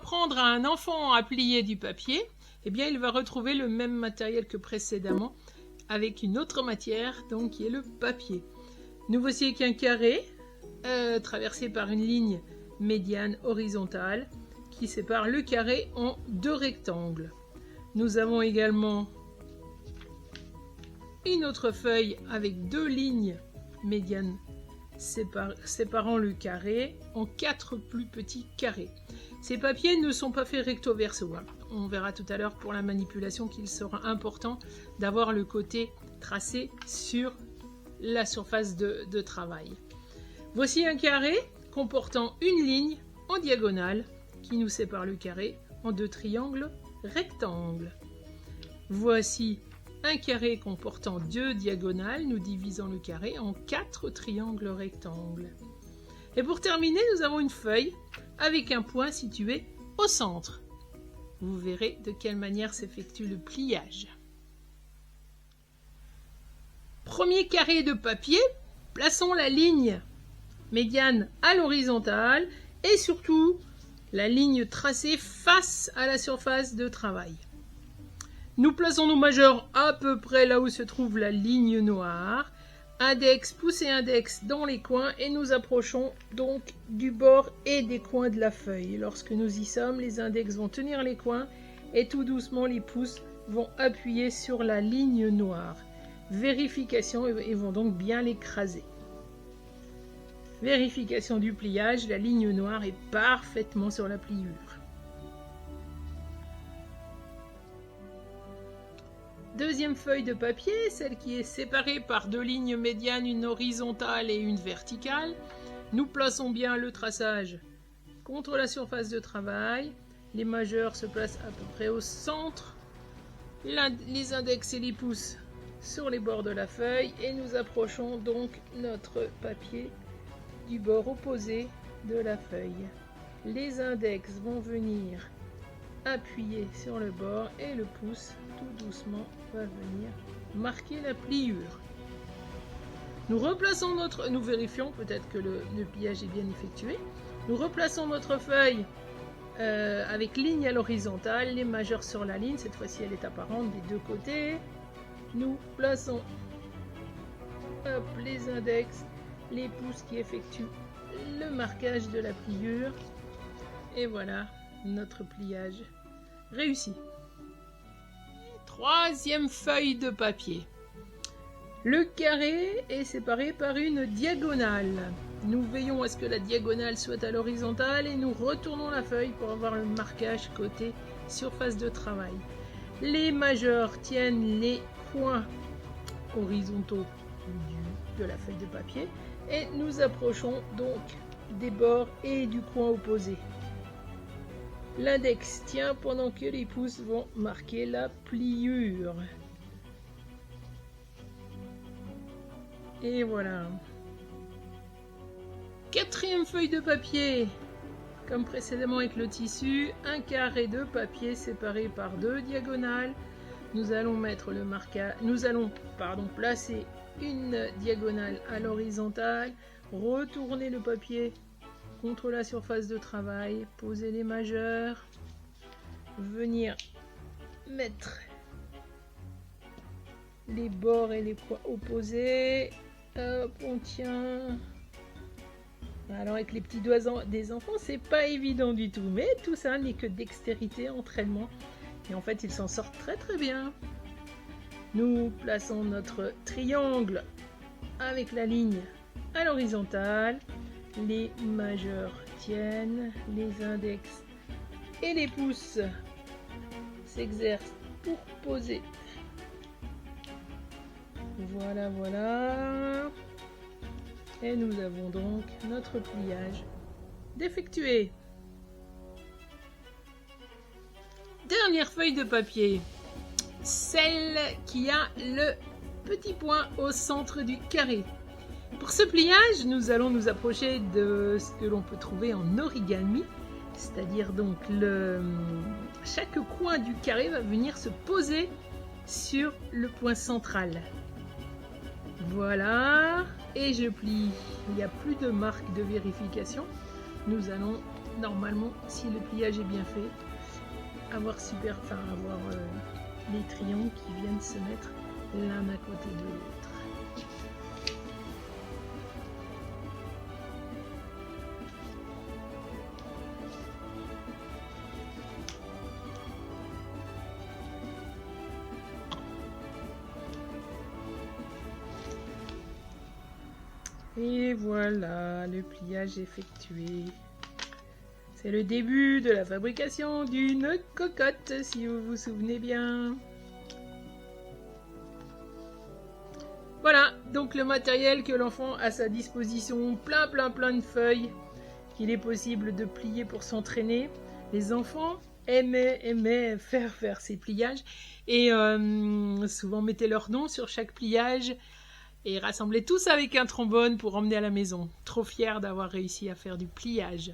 apprendre à un enfant à plier du papier, eh bien il va retrouver le même matériel que précédemment avec une autre matière, donc qui est le papier. Nous voici avec un carré traversé par une ligne médiane horizontale qui sépare le carré en deux rectangles. Nous avons également une autre feuille avec deux lignes médianes séparant le carré en quatre plus petits carrés. Ces papiers ne sont pas faits recto verso. On verra tout à l'heure pour la manipulation qu'il sera important d'avoir le côté tracé sur la surface de travail. Voici un carré comportant une ligne en diagonale qui nous sépare le carré en deux triangles rectangles. Voici un carré comportant deux diagonales, nous divisons le carré en quatre triangles rectangles. Et pour terminer, nous avons une feuille avec un point situé au centre. Vous verrez de quelle manière s'effectue le pliage. Premier carré de papier, plaçons la ligne médiane à l'horizontale et surtout la ligne tracée face à la surface de travail. Nous plaçons nos majeurs à peu près là où se trouve la ligne noire. Index, pouce et index dans les coins et nous approchons donc du bord et des coins de la feuille. Lorsque nous y sommes, les index vont tenir les coins et tout doucement les pouces vont appuyer sur la ligne noire. Vérification et vont donc bien l'écraser. Vérification du pliage, la ligne noire est parfaitement sur la pliure. Deuxième feuille de papier, celle qui est séparée par deux lignes médianes, une horizontale et une verticale. Nous plaçons bien le traçage contre la surface de travail. Les majeurs se placent à peu près au centre. Les index et les pouces sur les bords de la feuille. Et nous approchons donc notre papier du bord opposé de la feuille. Les index vont venir appuyer sur le bord et le pouce tout doucement va venir marquer la pliure. Nous vérifions peut-être que le pliage est bien effectué. Nous replaçons notre feuille avec ligne à l'horizontale, les majeurs sur la ligne, cette fois-ci elle est apparente des deux côtés. Nous plaçons les index, les pouces qui effectuent le marquage de la pliure et voilà notre pliage réussi. Troisième feuille de papier. Le carré est séparé par une diagonale. Nous veillons à ce que la diagonale soit à l'horizontale et nous retournons la feuille pour avoir le marquage côté surface de travail. Les majeurs tiennent les coins horizontaux de la feuille de papier et nous approchons donc des bords et du coin opposé. L'index tient pendant que les pouces vont marquer la pliure. Et voilà. Quatrième feuille de papier. Comme précédemment avec le tissu, un carré de papier séparé par deux diagonales. Nous allons placer une diagonale à l'horizontale, retourner le papier contre la surface de travail, poser les majeurs, venir mettre les bords et les coins opposés. Hop, on tient. Alors avec les petits doigts des enfants, c'est pas évident du tout, mais tout ça n'est que dextérité, entraînement, et en fait ils s'en sortent très très bien. Nous plaçons notre triangle avec la ligne à l'horizontale. Les majeurs tiennent, les index et les pouces s'exercent pour poser. Voilà, voilà. Et nous avons donc notre pliage d'effectué. Dernière feuille de papier, celle qui a le petit point au centre du carré. Pour ce pliage, nous allons nous approcher de ce que l'on peut trouver en origami, c'est-à-dire donc chaque coin du carré va venir se poser sur le point central. Voilà, et je plie. Il n'y a plus de marque de vérification. Nous allons normalement, si le pliage est bien fait, avoir les triangles qui viennent se mettre l'un à côté de l'autre. Et voilà, le pliage effectué. C'est le début de la fabrication d'une cocotte, si vous vous souvenez bien. Voilà, donc le matériel que l'enfant a à sa disposition, plein de feuilles qu'il est possible de plier pour s'entraîner. Les enfants aimaient faire ces pliages et souvent mettaient leur nom sur chaque pliage et rassemblaient tous avec un trombone pour emmener à la maison. Trop fiers d'avoir réussi à faire du pliage.